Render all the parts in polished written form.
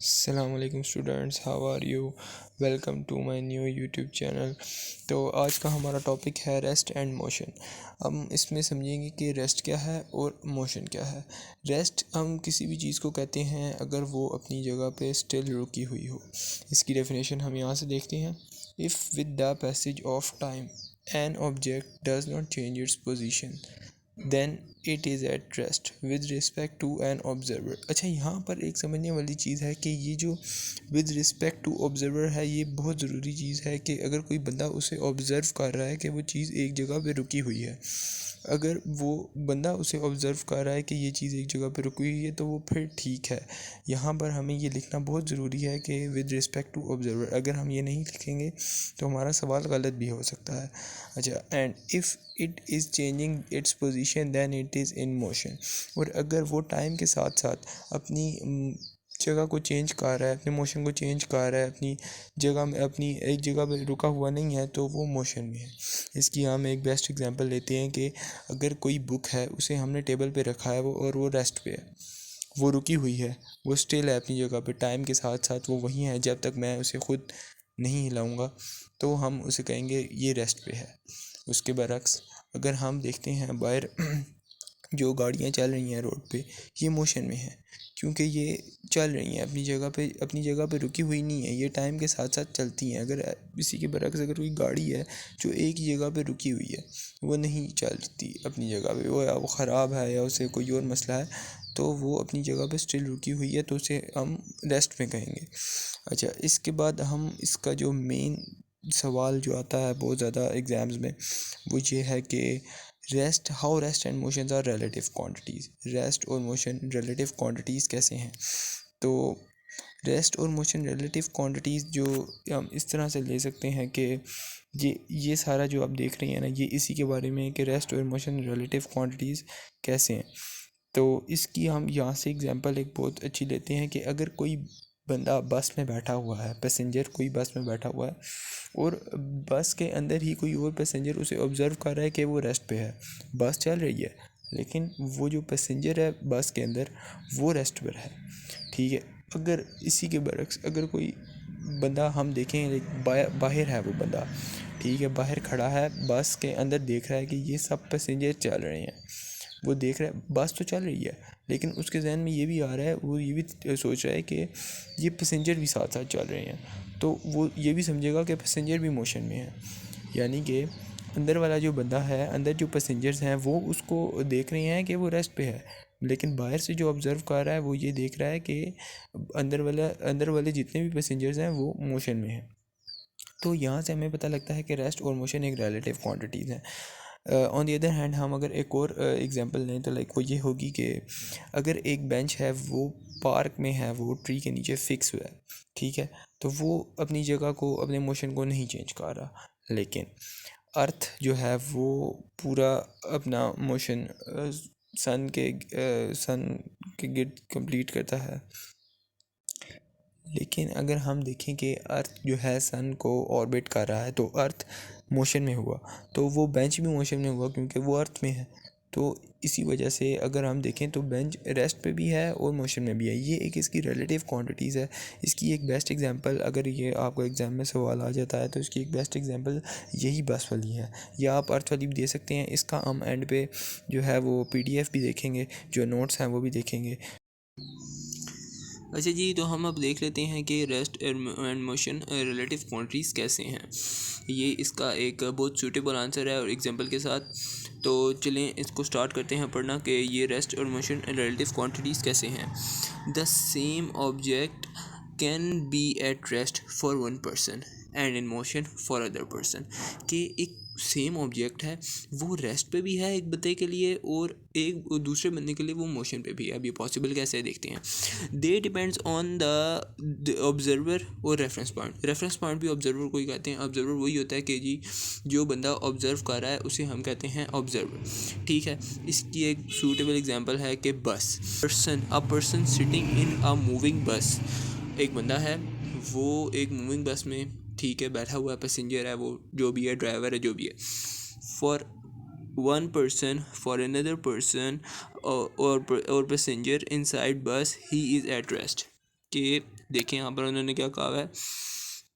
Assalamualaikum students, how are you? Welcome to my new YouTube channel. तो आज का हमारा टॉपिक है रेस्ट एंड मोशन। हम इसमें समझेंगे कि रेस्ट क्या है और मोशन क्या है। रेस्ट हम किसी भी चीज़ को कहते हैं अगर वो अपनी जगह पे स्टिल रुकी हुई हो। इसकी डेफिनेशन हम यहाँ से देखते हैं। If with the passage of time an object does not change its position then it is at rest with respect to an observer. अच्छा, यहाँ पर एक समझने वाली चीज़ है कि ये जो विद रिस्पेक्ट टू ऑब्जर्वर है, ये बहुत ज़रूरी चीज़ है कि अगर कोई बंदा उसे ऑब्ज़र्व कर रहा है कि वो चीज़ एक जगह पे रुकी हुई है, अगर वो बंदा उसे ऑब्ज़र्व कर रहा है कि ये चीज़ एक जगह पे रुकी हुई है, तो वो फिर ठीक है। यहाँ पर हमें ये लिखना बहुत ज़रूरी है कि विद रिस्पेक्ट टू ऑब्जर्वर। अगर हम ये नहीं लिखेंगे तो हमारा सवाल गलत भी हो सकता है। अच्छा, and if it is changing its position then it is in motion. और अगर वो टाइम के साथ साथ अपनी जगह को चेंज कर रहा है, अपने मोशन को चेंज कर रहा है, अपनी जगह में अपनी एक जगह पे रुका हुआ नहीं है, तो वो मोशन में है। इसकी हम एक बेस्ट एग्जांपल लेते हैं कि अगर कोई बुक है, उसे हमने टेबल पे रखा है और वो रेस्ट पे है, वो रुकी हुई है, वो स्टिल है अपनी जगह पे, टाइम के साथ साथ वो वहीं है। जब तक मैं उसे खुद नहीं हिलाऊंगा तो हम उसे कहेंगे ये रेस्ट पे है। उसके बरक्स अगर हम देखते हैं बाहर जो गाड़ियाँ चल रही हैं रोड पे, ये मोशन में है क्योंकि ये चल रही हैं अपनी जगह पे रुकी हुई नहीं है, ये टाइम के साथ साथ चलती हैं। अगर इसी के बरक्स अगर कोई गाड़ी है जो एक ही जगह पे रुकी हुई है, वो नहीं चलती अपनी जगह पे, वो या वो ख़राब है या उसे कोई और मसला है, तो वो अपनी जगह पे स्टिल रुकी हुई है, तो उसे हम रेस्ट में कहेंगे। अच्छा, इसके बाद हम इसका जो मेन सवाल जो आता है बहुत ज़्यादा एग्ज़ाम्स में, वो ये है कि rest and motions are relative quantities. Rest और मोशन रिलेटिव क्वांटिटीज़ कैसे हैं? तो रेस्ट और मोशन रिलेटिव क्वांटिटीज़ जो हम इस तरह से ले सकते हैं कि ये सारा जो आप देख रही हैं ना, ये इसी के बारे में है कि रेस्ट और मोशन रिलेटिव क्वांटिटीज़ कैसे हैं। तो इसकी हम यहाँ से एग्जांपल एक बहुत अच्छी लेते हैं कि अगर कोई बंदा बस में बैठा हुआ है, पैसेंजर कोई बस में बैठा हुआ है, और बस के अंदर ही कोई और पैसेंजर उसे ऑब्ज़र्व कर रहा है कि वो रेस्ट पे है, बस चल रही है, लेकिन वो जो पैसेंजर है बस के अंदर, वो रेस्ट पर है। ठीक है। अगर इसी के बरक्स अगर कोई बंदा हम देखें, बाहर है वो बंदा, ठीक है, बाहर खड़ा है, बस के अंदर देख रहा है कि ये सब पैसेंजर चल रहे हैं, वो देख रहा है बस तो चल रही है, लेकिन उसके जहन में ये भी आ रहा है, वो ये भी सोच रहा है कि ये पैसेंजर भी साथ साथ चल रहे हैं, तो वो ये भी समझेगा कि पैसेंजर भी मोशन में है। यानी कि अंदर वाला जो बंदा है, अंदर जो पैसेंजर्स हैं, वो उसको देख रहे हैं कि वो रेस्ट पे है, लेकिन बाहर से जो ऑब्ज़र्व कर रहा है वो ये देख रहा है कि अंदर वाले जितने भी पैसेंजर्स हैं वो मोशन में हैं। तो यहाँ से हमें पता लगता है कि रेस्ट और मोशन एक रिलेटिव क्वांटिटीज़ हैं। ऑन दी अदर हैंड हम अगर एक और एग्जांपल लें तो लाइक वो ये होगी कि अगर एक बेंच है, वो पार्क में है, वो ट्री के नीचे फिक्स हुआ है, ठीक है, तो वो अपनी जगह को, अपने मोशन को नहीं चेंज कर रहा, लेकिन अर्थ जो है वो पूरा अपना मोशन सन के गिर्द कंप्लीट करता है। लेकिन अगर हम देखें कि अर्थ जो है सन को ऑर्बिट कर रहा है, तो अर्थ मोशन में हुआ, तो वो बेंच भी मोशन में हुआ क्योंकि वो अर्थ में है। तो इसी वजह से अगर हम देखें तो बेंच रेस्ट पे भी है और मोशन में भी है। ये एक इसकी रिलेटिव क्वांटिटीज़ है। इसकी एक बेस्ट एग्जांपल, अगर ये आपको एग्ज़ाम में सवाल आ जाता है तो इसकी एक बेस्ट एग्जांपल यही बस वाली है, या आप अर्थ वाली भी दे सकते हैं। इसका हम एंड पे जो है वो पीडीएफ भी देखेंगे, जो नोट्स हैं वो भी देखेंगे। अच्छा जी, तो हम अब देख लेते हैं कि rest and motion relative quantities कैसे हैं। ये इसका एक बहुत सूटेबल आंसर है और एग्जांपल के साथ। तो चलें इसको स्टार्ट करते हैं पढ़ना कि ये रेस्ट और मोशन रिलेटिव क्वांटिटीज़ कैसे हैं। The same object can be at rest for one person and in motion for other person. कि एक सेम ऑब्जेक्ट है, वो रेस्ट पे भी है एक बंदे के लिए और एक दूसरे बंदे के लिए वो मोशन पे भी है। अब ये पॉसिबल कैसे है देखते हैं। दे डिपेंड्स ऑन द ऑब्जर्वर और रेफरेंस पॉइंट। रेफरेंस पॉइंट भी ऑब्जर्वर को ही कहते हैं। ऑब्जर्वर वही होता है कि जी जो बंदा ऑब्जर्व कर रहा है उसे हम कहते हैं ऑब्जर्वर। ठीक है। इसकी एक सूटेबल एग्जांपल है कि बस, a person sitting in a moving बस। एक बंदा है, वो एक मूविंग बस में, ठीक है, बैठा हुआ पैसेंजर है, वो जो भी है, ड्राइवर है, जो भी है। For one person, for another person और पैसेंजर इनसाइड बस, ही इज़ एट रेस्ट। कि देखें यहाँ पर उन्होंने क्या कहा हुआ है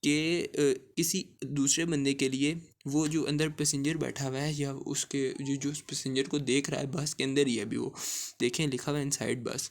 कि किसी दूसरे बंदे के लिए वो जो अंदर पैसेंजर बैठा हुआ है या उसके जो उस पैसेंजर को देख रहा है, बस के अंदर ही है अभी वो, देखें लिखा हुआ है इनसाइड बस,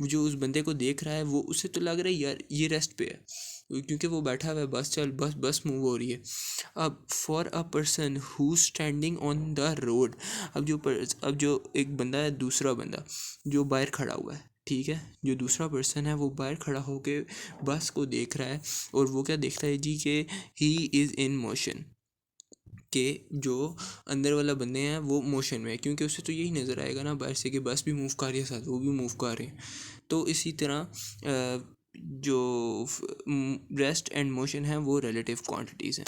वो जो उस बंदे को देख रहा है वो उसे तो लग रहा है यार ये रेस्ट पे है क्योंकि वो बैठा हुआ है, बस मूव हो रही है। अब for a person who standing on the road, अब जो एक बंदा है, दूसरा बंदा जो बाहर खड़ा हुआ है, ठीक है, जो दूसरा पर्सन है वो बाहर खड़ा होके बस को देख रहा है और वो क्या देख रहा है जी कि ही इज़ इन मोशन, के जो अंदर वाला बंदे हैं वो मोशन में है, क्योंकि उसे तो यही नज़र आएगा ना बाहर से कि बस भी मूव कर रही है, साथ वो भी मूव कर रहे हैं। तो इसी तरह जो रेस्ट एंड मोशन है वो रिलेटिव क्वांटिटीज़ हैं,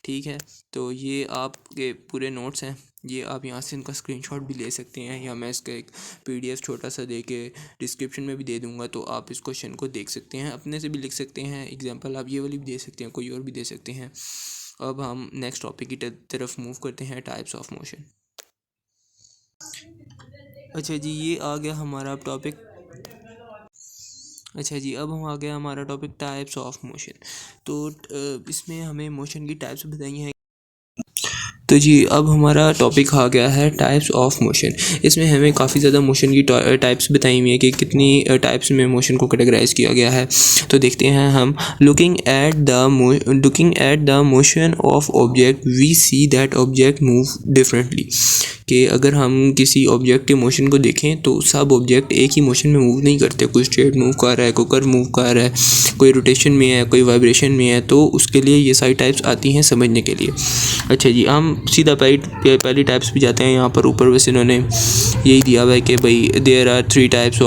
ठीक है। तो ये आपके पूरे नोट्स हैं, ये आप यहाँ से इनका स्क्रीनशॉट भी ले सकते हैं, या मैं इसका एक PDF छोटा सा दे के डिस्क्रिप्शन में भी दे दूँगा, तो आप इस क्वेश्चन को देख सकते हैं, अपने से भी लिख सकते हैं। एग्जांपल आप ये वाली भी दे सकते हैं, कोई और भी दे सकते हैं। अब हम नेक्स्ट टॉपिक की तरफ मूव करते हैं, टाइप्स ऑफ मोशन। अच्छा जी, ये आ गया हमारा टॉपिक। अच्छा जी, अब हम आ गया हमारा टॉपिक टाइप्स ऑफ मोशन। तो इसमें हमें मोशन की टाइप्स बताई हैं। तो जी अब हमारा टॉपिक आ गया है टाइप्स ऑफ मोशन। इसमें हमें काफ़ी ज़्यादा मोशन की टाइप्स बताई हुई है कि कितनी टाइप्स में मोशन को कैटेगराइज किया गया है। तो देखते हैं हम, looking at the motion of object we see that object move differently. कि अगर हम किसी ऑब्जेक्ट के मोशन को देखें तो सब ऑब्जेक्ट एक ही मोशन में मूव नहीं करते, कोई स्ट्रेट मूव कर रहा है, कोई कर्व मूव कर रहा है, कोई रोटेशन में है, कोई वाइब्रेशन में है। तो उसके लिए ये सारी टाइप्स आती हैं समझने के लिए। अच्छा जी, हम सीधा पहली टाइप्स भी जाते हैं। यहाँ पर ऊपर बस इन्होंने यही दिया हुआ है कि भाई there are three types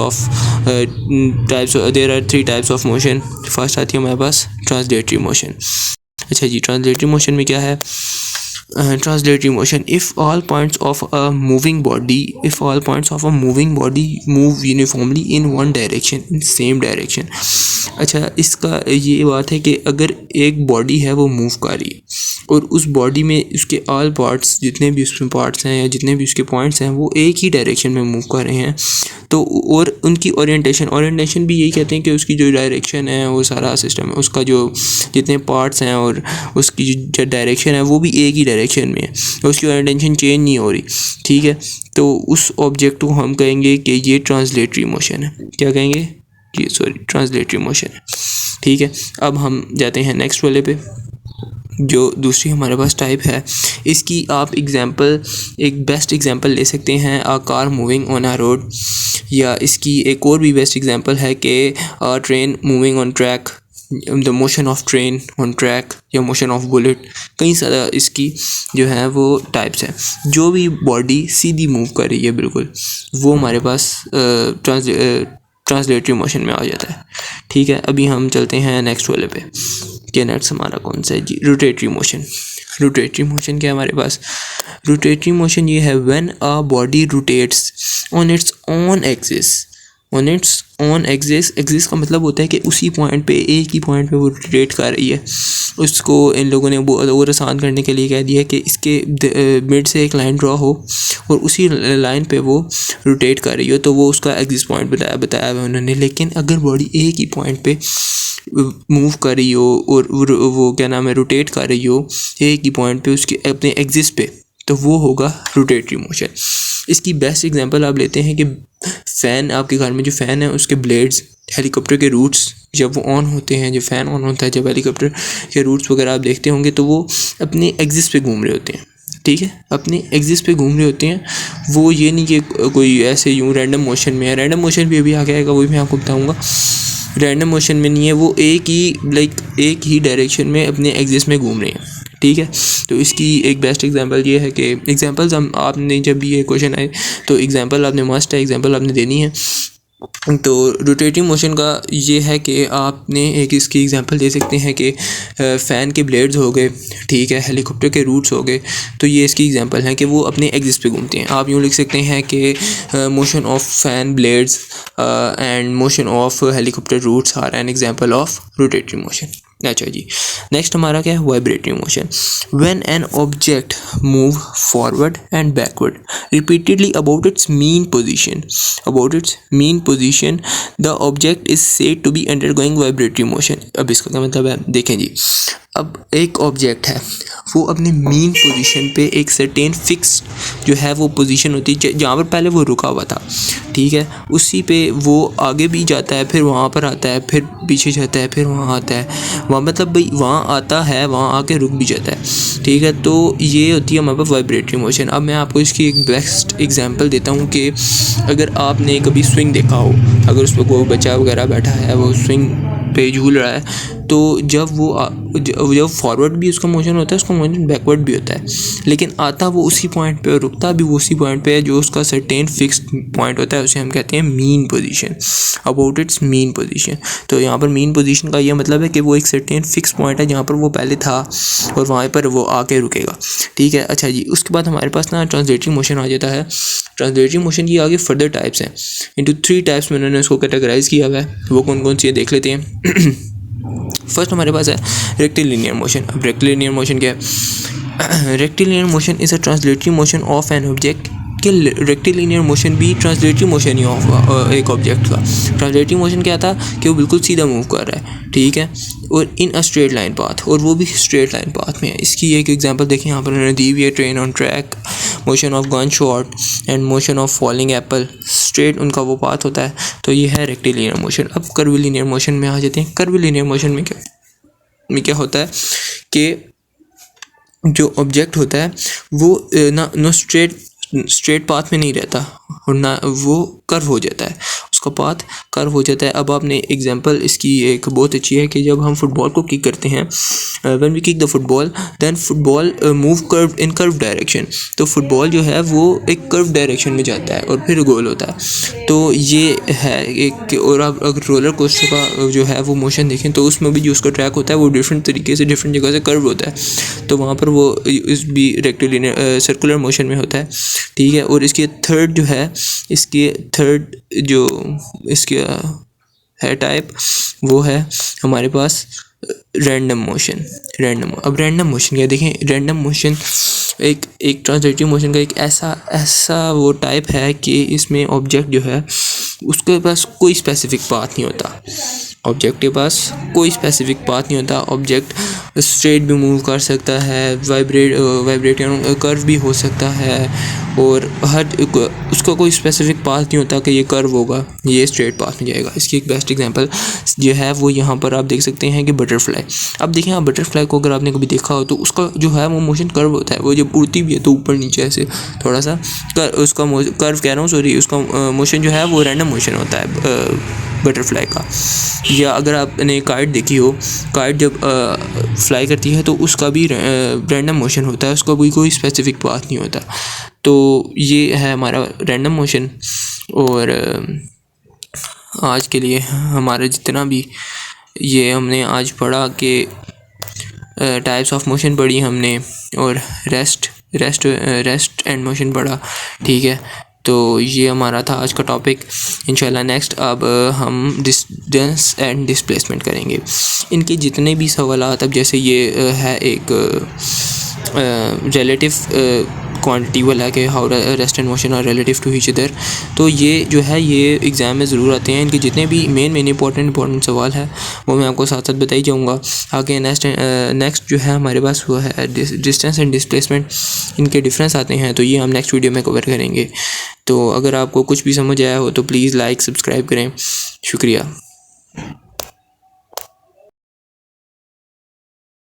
of motion. First आती है हमारे पास ट्रांसलेटरी मोशन। अच्छा जी, ट्रांसलेटरी मोशन में क्या है? Translatory motion, if all points of a moving body move uniformly in one direction, in same direction। अच्छा, इसका ये बात है कि अगर एक बॉडी है वो मूव कर रही है और उस बॉडी में उसके ऑल पार्ट्स, जितने भी उसमें पार्ट्स हैं या जितने भी उसके पॉइंट्स हैं, वो एक ही डायरेक्शन में मूव कर रहे हैं, तो और उनकी ओरिएंटेशन भी यही कहते हैं कि उसकी जो डायरेक्शन है, वो सारा सिस्टम है, उसका जो जितने पार्ट्स हैं और उसकी जो डायरेक्शन है वो भी एक ही डायरेक्शन में है, उसकी ओरिएंटेशन चेंज नहीं हो रही, ठीक है। तो उस ऑब्जेक्ट को हम कहेंगे कि ये ट्रांसलेटरी मोशन है। क्या कहेंगे? ये ट्रांसलेटरी मोशन है, ठीक है। अब हम जाते हैं नेक्स्ट वाले पे, जो दूसरी हमारे पास टाइप है। इसकी आप एक बेस्ट एग्जांपल ले सकते हैं, a car moving on a road, या इसकी एक और भी बेस्ट एग्जांपल है कि train moving on track, the motion of train on track, या मोशन ऑफ बुलेट। कई सारा इसकी जो है वो टाइप्स हैं। जो भी बॉडी सीधी मूव कर रही है बिल्कुल, वो हमारे पास ट्रांसलेटरी मोशन में आ जाता है, ठीक है। अभी हम चलते हैं नेक्स्ट वाले पे, कि नेक्स्ट हमारा कौन सा है जी? Rotatory motion. रोटेटरी मोशन क्या है हमारे पास? रोटेटरी मोशन ये है when a body rotates on its own axis का मतलब होता है कि उसी पॉइंट पे, एक ही पॉइंट पे वो रोटेट कर रही है। उसको इन लोगों ने और आसान करने के लिए कह दिया कि इसके मिड से एक लाइन ड्रॉ हो और उसी लाइन पे वो रोटेट कर रही हो, तो वो उसका एक्सिस पॉइंट बताया हुआ उन्होंने। लेकिन अगर बॉडी एक ही पॉइंट पे मूव कर रही हो और वो क्या नाम है, रोटेट कर रही हो एक ही पॉइंट पे उसके अपने एक्सिस पे, तो वो होगा रोटेटरी मोशन। इसकी बेस्ट एग्जांपल आप लेते हैं कि फ़ैन, आपके घर में जो फ़ैन है उसके ब्लेड्स, हेलीकॉप्टर के रूट्स जब वो ऑन होते हैं, जब फ़ैन ऑन होता है, जब हेलीकॉप्टर के रूट्स वगैरह आप देखते होंगे, तो वो अपने एक्सिस पे घूम रहे होते हैं, ठीक है, अपने एक्सिस पे घूम रहे होते हैं। वो ये नहीं कि कोई ऐसे यूँ रैंडम मोशन में है। रैंडम मोशन भी अभी आगे आएगा, वही मैं आपको बताऊँगा। रैंडम मोशन में नहीं है, वो एक ही डायरेक्शन में अपने एक्सिस में घूम रहे हैं, ठीक है। तो इसकी एक बेस्ट एग्जांपल ये है कि एग्जांपल्स आपने जब भी ये क्वेश्चन आए तो एग्जांपल आपने मस्ट है, एग्जांपल आपने देनी है। तो रोटेटिंग मोशन का ये है कि आपने एक इसकी एग्जांपल दे सकते हैं कि फ़ैन के ब्लेड्स हो गए, ठीक है, हेलीकॉप्टर के रूट्स हो गए, तो ये इसकी एग्जांपल हैं कि वो अपने एक्सिस पे घूमते हैं। आप यूँ लिख सकते हैं कि motion of fan blades and motion of helicopter roots are an example of rotatory motion. अच्छा जी, नेक्स्ट हमारा क्या है, vibratory motion. When an object move forward and backward repeatedly about its mean position the object is said to be undergoing vibratory motion. अब इसका क्या मतलब है, देखें जी, अब एक ऑब्जेक्ट है वो अपने मीन पोजीशन पे एक सर्टेन फिक्स जो है वो पोजीशन होती है जहाँ पर पहले वो रुका हुआ था, ठीक है, उसी पे वो आगे भी जाता है, फिर वहाँ पर आता है, फिर पीछे जाता है, फिर वहाँ आता है, वहाँ मतलब भाई वहाँ आता है, वहाँ आके रुक भी जाता है, ठीक है। तो ये होती है हमारे पास वाइब्रेटरी मोशन। अब मैं आपको इसकी एक बेस्ट एग्जांपल देता हूँ कि अगर आपने कभी स्विंग देखा हो, अगर उस पर कोई बच्चा वगैरह बैठा है, वो स्विंग पे झूल रहा है, तो जब जब फॉरवर्ड भी उसका मोशन होता है, उसका मोशन बैकवर्ड भी होता है, लेकिन आता वो उसी पॉइंट पे और रुकता भी वो उसी पॉइंट पे है जो उसका सर्टेन फिक्स्ड पॉइंट होता है, उसे हम कहते हैं mean position, about its mean position. तो यहाँ पर मीन पोजीशन का ये मतलब है कि वो एक सर्टेन फिक्स पॉइंट है जहाँ पर वो पहले था और वहाँ पर वो आके रुकेगा, ठीक है। अच्छा जी, उसके बाद हमारे पास ना ट्रांसलेटरी मोशन आ जाता है। ट्रांसलेटरी मोशन की आगे फर्दर टाइप्स हैं, इंटू 3 टाइप्स में उन्होंने उसको कैटेगराइज किया हुआ है। वो कौन कौन सी है देख लेते हैं। फर्स्ट हमारे पास है रेक्टिलिनियर मोशन। अब रेक्टिलिनियर मोशन क्या है? Rectilinear motion is a translatory motion of an object कि रेक्टिलिनियर मोशन भी ट्रांसलेटरी मोशन ही ऑफ एक ऑब्जेक्ट का। ट्रांसलेटरी मोशन क्या था कि वो बिल्कुल सीधा मूव कर रहा है, ठीक है, और इन अ स्ट्रेट लाइन पाथ, और वो भी स्ट्रेट लाइन पाथ में है। इसकी एक एग्जांपल देखें यहाँ पर उन्होंने दी हुई है, train on track, motion of gun shot and motion of falling Apple, straight उनका वो पाथ होता है। तो ये है रेक्टिलिनियर मोशन। अब कर्विलिनियर मोशन में आ जाते हैं। कर्विलिनियर मोशन में क्या होता है कि जो ऑब्जेक्ट होता है वो ना स्ट्रेट पाथ में नहीं रहता और ना वो कर्व हो जाता है, उसका पाथ कर्व हो जाता है। अब आपने एग्जांपल इसकी एक बहुत अच्छी है कि जब हम फुटबॉल को किक करते हैं, when we kick the football then football move curve in curve direction, तो फुटबॉल जो है वो एक कर्व डायरेक्शन में जाता है और फिर गोल होता है। तो ये है एक। और आप अगर रोलर कोस्टर का जो है वो मोशन देखें तो उसमें भी जो उसका ट्रैक होता है वो डिफरेंट तरीके से डिफरेंट जगह से कर्व होता है, तो वहाँ पर वो इस भी रेक्टिलिनियर सर्कुलर मोशन में होता है, ठीक है। और इसके थर्ड जो है, इसके थर्ड जो इसके है टाइप, वो है हमारे पास रैंडम मोशन। अब रैंडम मोशन क्या, देखें, रैंडम मोशन एक ट्रांसलेटरी मोशन का एक ऐसा वो टाइप है कि इसमें ऑब्जेक्ट जो है उसके पास कोई स्पेसिफिक पाथ नहीं होता, ऑब्जेक्ट के पास कोई स्पेसिफिक पाथ नहीं होता। ऑब्जेक्ट स्ट्रेट भी मूव कर सकता है, वाइब्रेटिंग कर्व भी हो सकता है, और उसका कोई स्पेसिफिक पाथ नहीं होता कि ये कर्व होगा, ये स्ट्रेट पाथ में जाएगा। इसकी एक बेस्ट एग्जांपल जो है वो यहाँ पर आप देख सकते हैं कि बटरफ्लाई। अब देखें, आप बटरफ्लाई को अगर आपने कभी देखा हो तो उसका जो है वो मोशन कर्व होता है, वो जब उड़ती भी है तो ऊपर नीचे ऐसे थोड़ा सा उसका कर्व कह रहा हूँ, सॉरी, उसका मोशन जो है वो रैंडम मोशन होता है बटरफ्लाई का। या अगर आपने काइट देखी हो, काइट जब फ्लाई करती है तो उसका भी रैंडम मोशन होता है, उसका कोई स्पेसिफिक पाथ नहीं होता। तो ये है हमारा रैंडम मोशन। और आज के लिए हमारा जितना भी ये हमने आज पढ़ा कि टाइप्स ऑफ मोशन पढ़ी हमने, और रेस्ट एंड मोशन पढ़ा, ठीक है। तो ये हमारा था आज का टॉपिक। इंशाल्लाह नेक्स्ट अब हम डिस्टेंस एंड डिस्प्लेसमेंट करेंगे। इनके जितने भी सवालात, अब जैसे ये है एक रिलेटिव क्वांटिटी वाला कि how rest and motion are relative to each other, तो ये जो है ये एग्ज़ाम में ज़रूर आते हैं। इनके जितने भी मेन इंपॉर्टेंट सवाल है वो मैं आपको साथ साथ बताई जाऊँगा आगे। नेक्स्ट जो है हमारे पास वो है डिस्टेंस एंड डिस्प्लेसमेंट, इनके डिफरेंस आते हैं, तो ये हम नेक्स्ट वीडियो में कवर करेंगे। तो अगर आपको कुछ भी समझ आया हो तो प्लीज़ लाइक सब्सक्राइब करें। शुक्रिया।